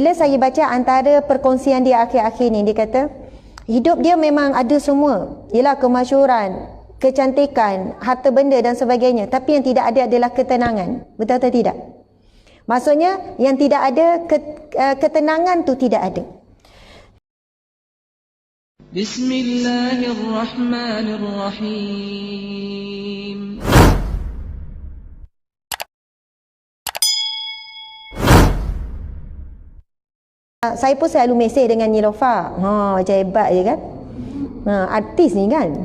bila saya baca antara perkongsian dia akhir-akhir ni, dia kata hidup dia memang ada semua, ialah kemasyhuran, kecantikan, harta benda dan sebagainya, tapi yang tidak ada adalah ketenangan. Betul atau tidak? Maksudnya yang tidak ada ketenangan tu tidak ada. Bismillahirrahmanirrahim. Saya pun selalu mesej dengan Nilofa. Macam hebat je kan. Artis ni kan.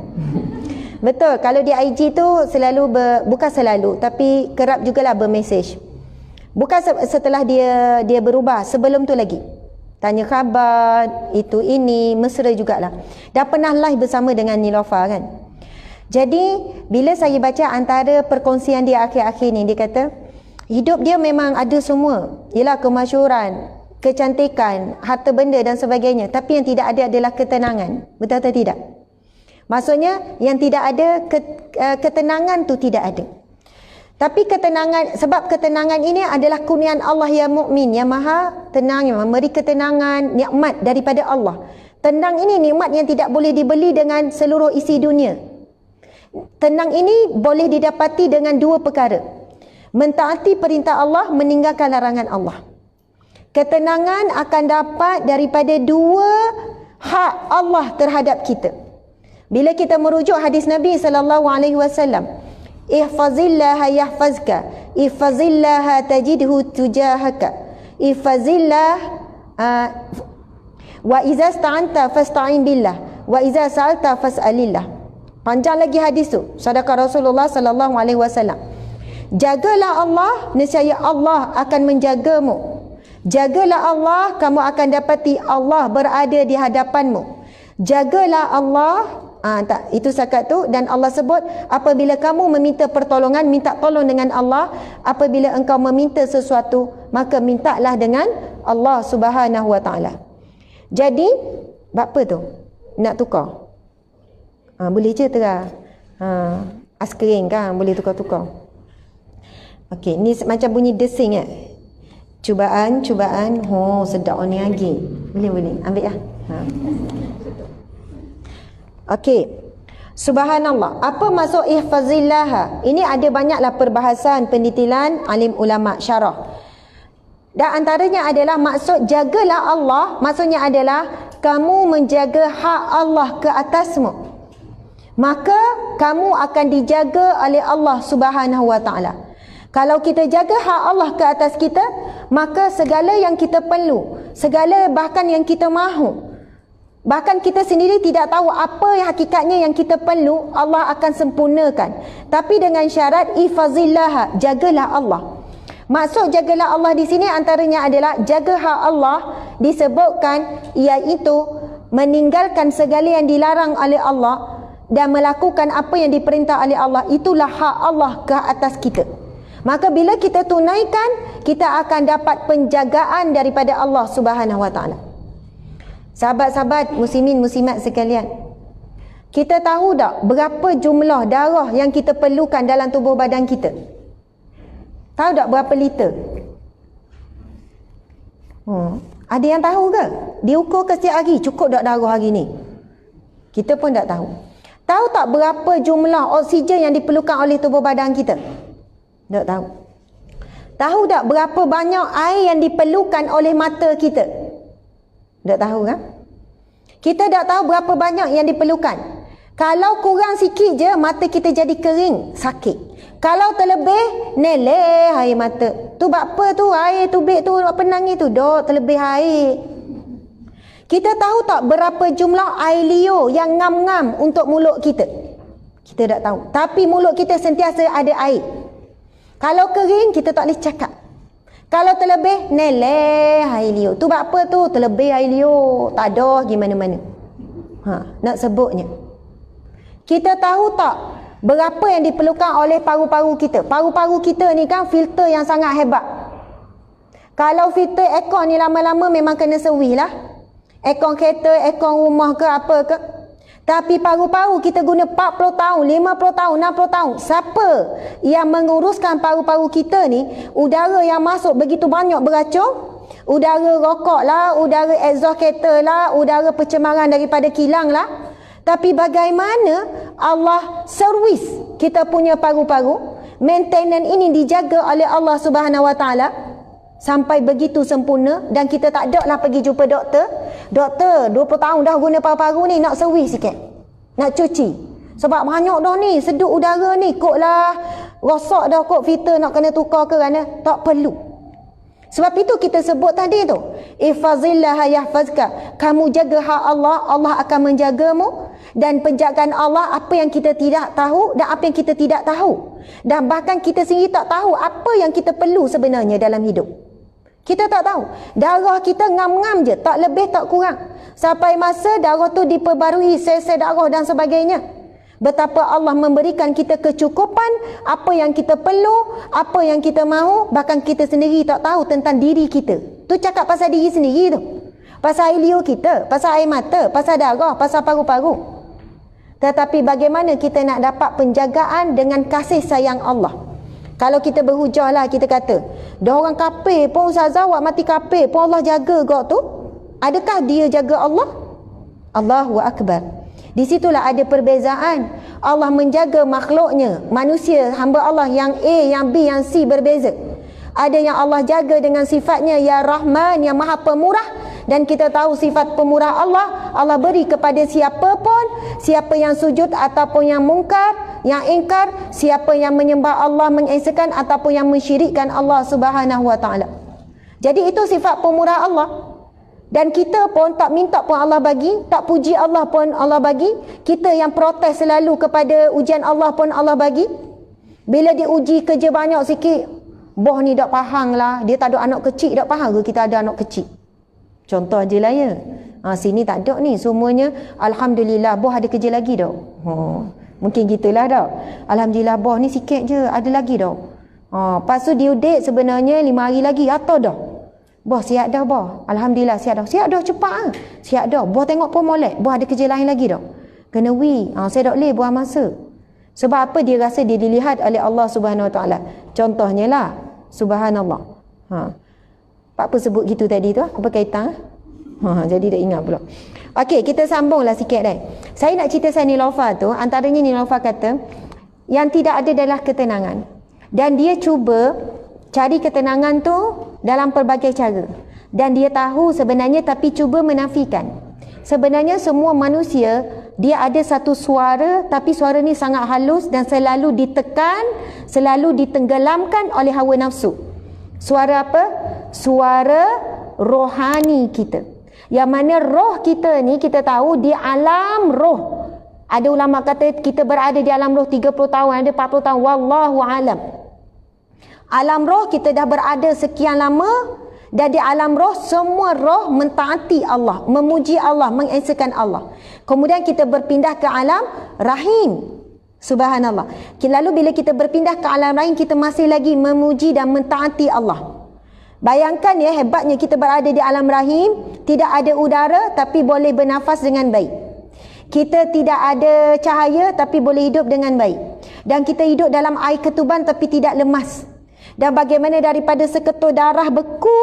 Betul, kalau di IG tu selalu bukan selalu, tapi kerap jugalah bermesej. Bukan setelah dia berubah, sebelum tu lagi. Tanya khabar, itu ini, mesra jugalah. Dah pernah live bersama dengan Nilofa kan. Jadi, bila saya baca antara perkongsian dia akhir-akhir ni, dia kata hidup dia memang ada semua, ialah kemasyhuran, kecantikan, harta benda dan sebagainya, tapi yang tidak ada adalah ketenangan. Betul atau tidak? Maksudnya yang tidak ada ketenangan tu tidak ada. Tapi ketenangan, sebab ketenangan ini adalah kurniaan Allah yang mukmin, yang maha tenang, yang memberi ketenangan, nikmat daripada Allah. Tenang ini nikmat yang tidak boleh dibeli dengan seluruh isi dunia. Tenang ini boleh didapati dengan dua perkara: mentaati perintah Allah, meninggalkan larangan Allah. Ketenangan akan dapat daripada dua hak Allah terhadap kita. Bila kita merujuk hadis Nabi SAW, ihfazillaha yahfazka, ihfazillaha tajidhu tujahaka, ihfazillah wa iza sta'anta fasta'in billah, wa iza sa'alta fas'alillah. Panjang lagi hadis tu. Sadaqah Rasulullah SAW. Jagalah Allah, nescaya Allah akan menjagamu. Jagalah Allah, kamu akan dapati Allah berada di hadapanmu. Jagalah Allah, itu setakat tu. Dan Allah sebut, apabila kamu meminta pertolongan, minta tolong dengan Allah. Apabila engkau meminta sesuatu, maka mintalah dengan Allah Subhanahu Wa Taala. Jadi, apa tu? Nak tukar? Boleh je terah. Askering kan, boleh tukar-tukar. Okey, ni macam bunyi desing Cubaan. Sedap ni lagi. Boleh. Ambil lah. Okey. Subhanallah. Apa maksud ihfazillah? Ini ada banyaklah perbahasan, pendetilan alim ulama syarah. Dan antaranya adalah maksud jagalah Allah, maksudnya adalah kamu menjaga hak Allah ke atasmu. Maka kamu akan dijaga oleh Allah Subhanahu Wa Taala. Kalau kita jaga hak Allah ke atas kita, maka segala yang kita perlu, segala bahkan yang kita mahu, bahkan kita sendiri tidak tahu apa yang hakikatnya yang kita perlu, Allah akan sempurnakan. Tapi dengan syarat ihfazillah, jagalah Allah. Maksud jagalah Allah di sini antaranya adalah jaga hak Allah, disebutkan iaitu meninggalkan segala yang dilarang oleh Allah dan melakukan apa yang diperintah oleh Allah. Itulah hak Allah ke atas kita. Maka bila kita tunaikan, kita akan dapat penjagaan daripada Allah Subhanahu Wa Taala. Sahabat-sahabat muslimin muslimat sekalian, kita tahu tak berapa jumlah darah yang kita perlukan dalam tubuh badan kita? Tahu tak berapa liter? Ada yang tahu ke? Diukur ke setiap hari, cukup tak darah hari ni? Kita pun tak tahu. Tahu tak berapa jumlah oksigen yang diperlukan oleh tubuh badan kita? Tak tahu. Tahu tak berapa banyak air yang diperlukan oleh mata kita? Tak tahu kan? Kita tak tahu berapa banyak yang diperlukan. Kalau kurang sikit je, mata kita jadi kering, sakit. Kalau terlebih, neleh air mata. Tu apa tu? Air tubik tu, penang itu. Dok, terlebih air. Kita tahu tak berapa jumlah air liur yang ngam-ngam untuk mulut kita? Kita tak tahu. Tapi mulut kita sentiasa ada air. Kalau kering, kita tak boleh cakap. Kalau terlebih, neleh air liur. Tu apa tu? Terlebih air liur. Tak ada gimana-mana. Nak sebutnya. Kita tahu tak berapa yang diperlukan oleh paru-paru kita? Paru-paru kita ni kan filter yang sangat hebat. Kalau filter aircon ni lama-lama memang kena servis lah. Aircon kereta, aircon rumah ke apa ke. Tapi paru-paru kita guna 40 tahun, 50 tahun, 60 tahun. Siapa yang menguruskan paru-paru kita ni? Udara yang masuk begitu banyak beracun. Udara rokok lah, udara exhaust kereta lah, udara pencemaran daripada kilang lah. Tapi bagaimana Allah servis kita punya paru-paru, maintenance ini dijaga oleh Allah Subhanahu Wa Taala sampai begitu sempurna, dan kita tak ada lah pergi jumpa doktor. Doktor 20 tahun dah guna paru-paru ni, nak servis sikit, nak cuci. Sebab banyak dah ni, sedut udara ni, kok lah rosak dah, kok filter nak kena tukar kerana tak perlu. Sebab itu kita sebut tadi tu, ihfazillah yahfazka. Kamu jaga hak Allah, Allah akan menjagamu. Dan penjagaan Allah, apa yang kita tidak tahu dan apa yang kita tidak tahu, dan bahkan kita sendiri tak tahu apa yang kita perlu sebenarnya dalam hidup. Kita tak tahu. Darah kita ngam-ngam je, tak lebih tak kurang, sampai masa darah tu diperbarui, sel-sel darah dan sebagainya. Betapa Allah memberikan kita kecukupan, apa yang kita perlu, apa yang kita mahu, bahkan kita sendiri tak tahu tentang diri kita. Tu cakap pasal diri sendiri tu. Pasal air liur kita, pasal air mata, pasal darah, pasal paru-paru. Tetapi bagaimana kita nak dapat penjagaan dengan kasih sayang Allah? Kalau kita berhujah lah, kita kata, dah orang kafir pun ustazah, awak mati kafir pun Allah jaga kau tu. Adakah dia jaga Allah? Allahu Akbar. Di situlah ada perbezaan. Allah menjaga makhluknya, manusia, hamba Allah yang A, yang B, yang C berbeza. Ada yang Allah jaga dengan sifatnya Ya Rahman, yang Maha Pemurah. Dan kita tahu sifat pemurah Allah, Allah beri kepada siapa pun, siapa yang sujud ataupun yang mungkar, yang ingkar, siapa yang menyembah Allah, mengesakan ataupun yang mensyirikkan Allah Subhanahu Wa Taala. Jadi itu sifat pemurah Allah. Dan kita pun tak minta pun Allah bagi, tak puji Allah pun Allah bagi. Kita yang protes selalu kepada ujian Allah pun Allah bagi. Bila diuji kerja banyak sikit, boh ni tak faham lah, dia tak ada anak kecil, tak faham ke kita ada anak kecil? Contoh je lah ya. Sini tak ada ni, semuanya Alhamdulillah, boh ada kerja lagi dah. Mungkin gitulah dah. Alhamdulillah boh ni sikit je, ada lagi dah. Lepas tu due date sebenarnya 5 hari lagi, atau dah. Boh siap dah boh. Alhamdulillah siap dah. Siap dah cepat ah. Siap dah. Boh tengok pun molek. Boh ada kerja lain lagi dah. Kena saya tak boleh buang masa. Sebab apa? Dia rasa dia dilihat oleh Allah Subhanahu Wa Taala. Contohnya lah, subhanallah. Apa sebut gitu tadi tu? Apa kaitan? Jadi dah ingat pula. Okey, kita sambunglah sikit dah. Saya nak cerita saya Nilofa tu, antaranya Nilofa kata yang tidak ada adalah ketenangan. Dan dia cuba cari ketenangan tu dalam pelbagai cara. Dan dia tahu sebenarnya, tapi cuba menafikan. Sebenarnya semua manusia, dia ada satu suara, tapi suara ni sangat halus dan selalu ditekan, selalu ditenggelamkan oleh hawa nafsu. Suara apa? Suara rohani kita. Yang mana roh kita ni, kita tahu di alam roh. Ada ulama kata kita berada di alam roh 30 tahun, ada 40 tahun. Wallahu alam. Alam roh kita dah berada sekian lama, dan di alam roh semua roh mentaati Allah, memuji Allah, mengesakan Allah. Kemudian kita berpindah ke alam rahim. Subhanallah. Lalu bila kita berpindah ke alam rahim, kita masih lagi memuji dan mentaati Allah. Bayangkan ya, hebatnya kita berada di alam rahim, tidak ada udara tapi boleh bernafas dengan baik. Kita tidak ada cahaya tapi boleh hidup dengan baik. Dan kita hidup dalam air ketuban tapi tidak lemas. Dan bagaimana daripada seketul darah beku,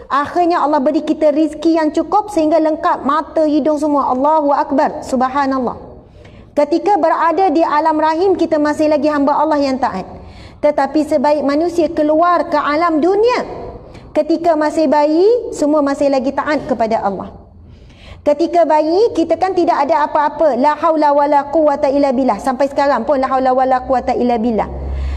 akhirnya Allah beri kita rizki yang cukup sehingga lengkap mata, hidung semua. Allahu Akbar. Subhanallah. Ketika berada di alam rahim, kita masih lagi hamba Allah yang taat. Tetapi sebaik manusia keluar ke alam dunia, ketika masih bayi, semua masih lagi taat kepada Allah. Ketika bayi, kita kan tidak ada apa-apa. La haula wala quwata illa billah. Sampai sekarang pun la haula wala quwata illa billah.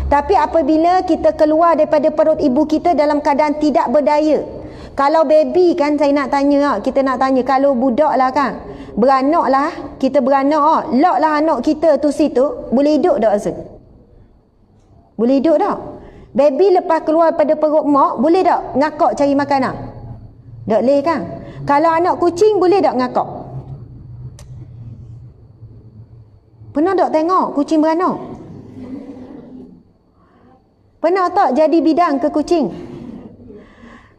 Tapi apabila kita keluar daripada perut ibu kita dalam keadaan tidak berdaya. Kalau baby kan, saya nak tanya, kita nak tanya, kalau budak lah kan, beranak lah, kita beranak, lock lah anak kita tu situ, boleh hidup tak rasa? Boleh hidup tak? Baby lepas keluar pada perut mak, boleh tak ngakak cari makanan? Tak boleh kan? Kalau anak kucing, boleh tak ngakak? Pernah tak tengok kucing beranak? Pernah tak jadi bidang ke kucing?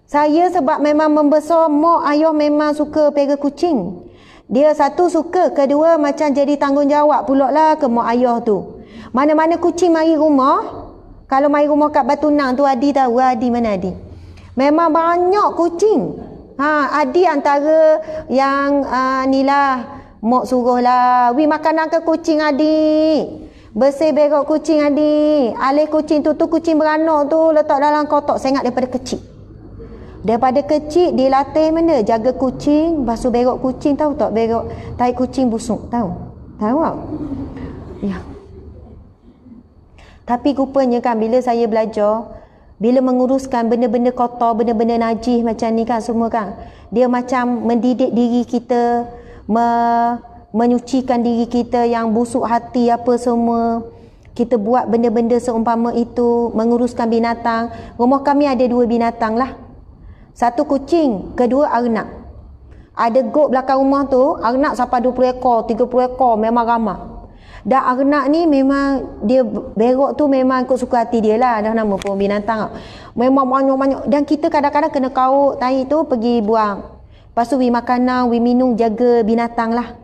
Saya sebab memang membesar, mak ayah memang suka pera kucing. Dia satu suka, kedua macam jadi tanggungjawab pula lah ke mak ayah tu. Mana-mana kucing mari rumah, kalau mari rumah kat Batu Nang tu, Adi tahu Adi mana Adi. Memang banyak kucing. Adik antara yang nilah mak suruhlah, "Wi makanan ke kucing adik. Bersih berok kucing adik. Alih kucing tu kucing beranak tu letak dalam kotak." Saya ingat daripada kecil. Daripada kecil dilatih mana? Jaga kucing, basuh berok kucing, tahu tak berok tai kucing busuk, tahu? Tahu tak? Ya. Tapi rupanya kan bila saya belajar, bila menguruskan benda-benda kotor, benda-benda najis macam ni kan semua kan, dia macam mendidik diri kita, menyucikan diri kita yang busuk hati apa semua. Kita buat benda-benda seumpama itu, menguruskan binatang. Rumah kami ada 2 binatang lah. Satu kucing, kedua arnab. Ada got belakang rumah tu, arnab sampai 20 ekor, 30 ekor, memang ramai. Dan arnab ni memang dia berok tu memang ikut suka hati dia lah, dah nama pun binatang. Memang banyak-banyak. Dan kita kadang-kadang kena kau tai tu pergi buang. Lepas tu we makanan, we minum, jaga binatang lah.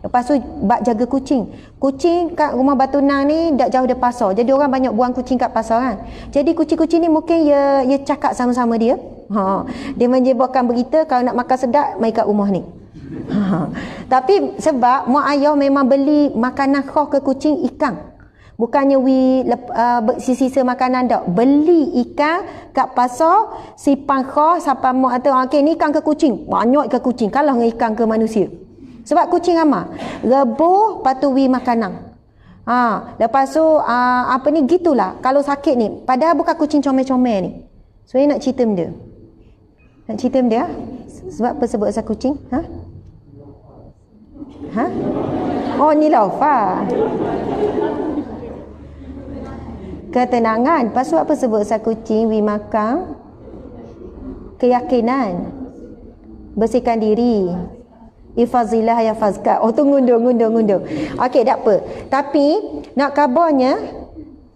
Lepas tu bak jaga kucing. Kucing kat rumah Batu Nang ni tak jauh dari pasar. Jadi orang banyak buang kucing kat pasar kan. Jadi kucing-kucing ni mungkin ia cakap sama-sama dia. Dia menyebabkan berita kalau nak makan sedap mai kat rumah ni. Tapi sebab mak ayah memang beli makanan khas ke kucing, ikan. Bukannya sisa makanan tak. Beli ikan kat pasar, simpan khas sampai mak kata, "Okey, ni ikan ke kucing?" Banyak ikan kucing, kalah dengan ikan ke manusia. Sebab kucing amal. Rebuh patui makanan. Lepas tu apa ni gitulah. Kalau sakit ni, padahal bukan kucing comel-comel ni. So nak cerita benda. Nak cerita benda? Sebab apa sebut asal kucing? Oh ni Laufa. Ketenangan. Lepas tu apa sebut asal kucing? We makan. Keyakinan. Bersihkan diri. Ifazillah ya fazka. Oh tu ngundur. Okey, tak apa. Tapi nak kabarnya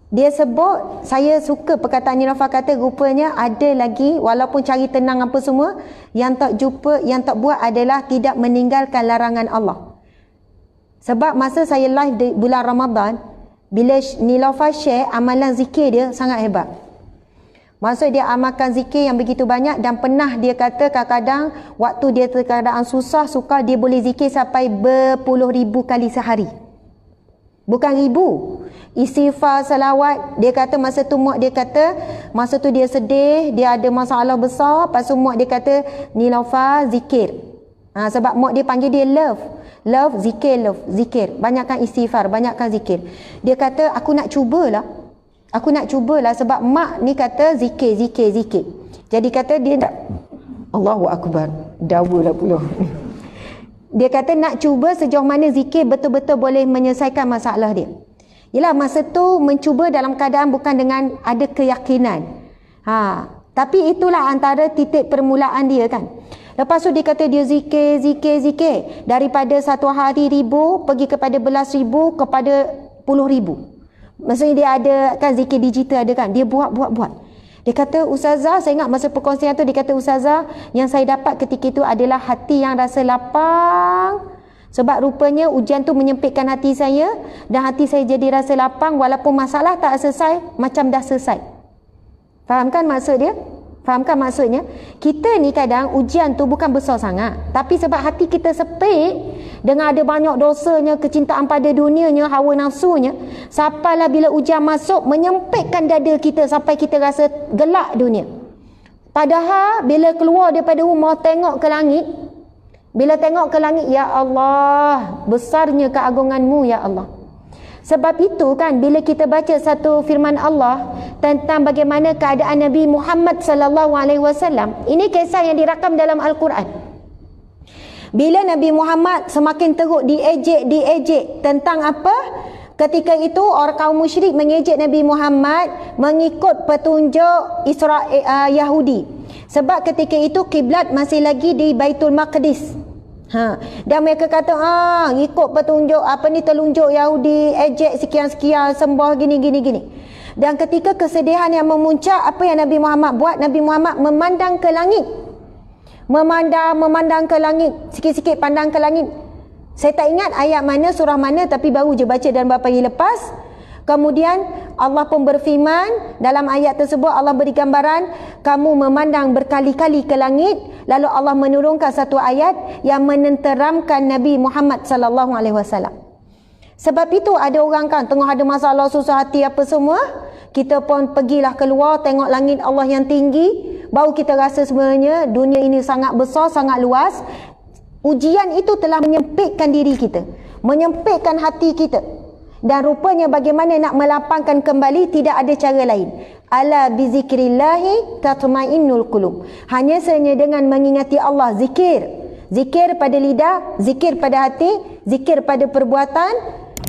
dia sebut, saya suka perkataan Nirafa kata rupanya ada lagi walaupun cari tenang apa semua, yang tak jumpa, yang tak buat adalah tidak meninggalkan larangan Allah. Sebab masa saya live di bulan Ramadan, bila Nilofa share amalan zikir dia sangat hebat. Maksud dia amalkan zikir yang begitu banyak, dan pernah dia kata kadang-kadang waktu dia keadaan susah, sukar, dia boleh zikir sampai berpuluh ribu kali sehari. Bukan ribu. Istighfar, salawat. Dia kata masa tu mak dia kata, masa tu dia sedih, dia ada masalah besar. Lepas tu mak dia kata, "Nilofa zikir." Sebab mak dia panggil dia love. Love, zikir. Banyakkan istighfar, banyakkan zikir. Dia kata, aku nak cubalah sebab mak ni kata zikir. Jadi kata dia tak, Allahu Akbar, dawalah pula. Dia kata nak cuba sejauh mana zikir betul-betul boleh menyelesaikan masalah dia. Yelah masa tu mencuba dalam keadaan bukan dengan ada keyakinan. Tapi itulah antara titik permulaan dia kan. Lepas tu dia kata dia zikir. Daripada satu hari 1,000 pergi kepada belas ribu, kepada puluh ribu. Maksudnya dia ada kan zikir digital ada kan. Dia buat. Dia kata, "Ustazah," saya ingat masa perkongsian tu dia kata, "Ustazah, yang saya dapat ketika itu adalah hati yang rasa lapang. Sebab rupanya ujian tu menyempitkan hati saya, dan hati saya jadi rasa lapang walaupun masalah tak selesai, macam dah selesai." Faham kan maksud dia? Faham kan maksudnya? Kita ni kadang ujian tu bukan besar sangat, tapi sebab hati kita sempit dengan ada banyak dosanya, kecintaan pada dunianya, hawa nafsunya, sampailah bila ujian masuk menyempitkan dada kita sampai kita rasa gelak dunia. Padahal bila keluar daripada rumah tengok ke langit, ya Allah, besarnya keagunganmu ya Allah. Sebab itu kan bila kita baca satu firman Allah tentang bagaimana keadaan Nabi Muhammad sallallahu alaihi wasallam, ini kisah yang dirakam dalam Al-Quran. Bila Nabi Muhammad semakin teruk diejek tentang apa? Ketika itu orang kaum musyrik mengejek Nabi Muhammad mengikut petunjuk Israel Yahudi. Sebab ketika itu kiblat masih lagi di Baitul Maqdis. Dan mereka kata ikut petunjuk telunjuk Yahudi, ejek sekian-sekian, sembah gini. Dan ketika kesedihan yang memuncak, apa yang Nabi Muhammad buat? Nabi Muhammad memandang ke langit. Memandang ke langit, sikit-sikit pandang ke langit. Saya tak ingat ayat mana, surah mana, tapi baru je baca dan beberapa hari lepas. Kemudian Allah pun berfirman dalam ayat tersebut, Allah beri gambaran kamu memandang berkali-kali ke langit, lalu Allah menurunkan satu ayat yang menenteramkan Nabi Muhammad sallallahu alaihi wasallam. Sebab itu ada orang kan tengah ada masalah, susah hati apa semua, kita pun pergilah keluar tengok langit Allah yang tinggi, baru kita rasa sebenarnya dunia ini sangat besar, sangat luas. Ujian itu telah menyempitkan diri kita, menyempitkan hati kita. Dan rupanya bagaimana nak melapangkan kembali, tidak ada cara lain. Ala bizikrillahi tatmainnul qulub. Hanya sahaja dengan mengingati Allah, zikir. Zikir pada lidah, zikir pada hati, zikir pada perbuatan,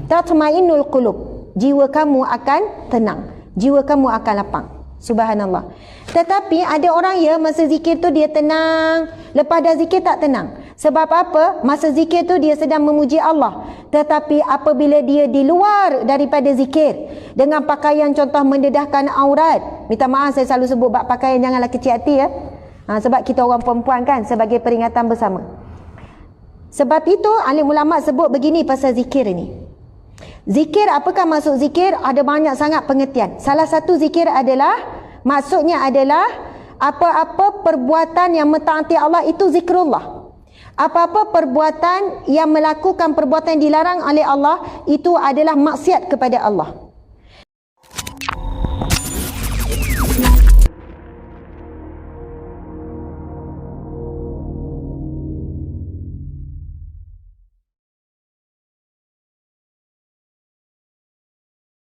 tatmainnul qulub. Jiwa kamu akan tenang, jiwa kamu akan lapang. Subhanallah. Tetapi ada orang ya masa zikir tu dia tenang, lepas dah zikir tak tenang. Sebab apa? Masa zikir tu dia sedang memuji Allah. Tetapi apabila dia di luar daripada zikir, dengan pakaian contoh mendedahkan aurat, minta maaf saya selalu sebut bab pakaian, janganlah kecil hati ya. Sebab kita orang perempuan kan, sebagai peringatan bersama. Sebab itu alim ulama sebut begini pasal zikir ini. Zikir, apakah maksud zikir? Ada banyak sangat pengertian. Salah satu zikir adalah, maksudnya adalah apa-apa perbuatan yang mentaati Allah itu zikrullah. Apa-apa perbuatan yang melakukan perbuatan yang dilarang oleh Allah itu adalah maksiat kepada Allah.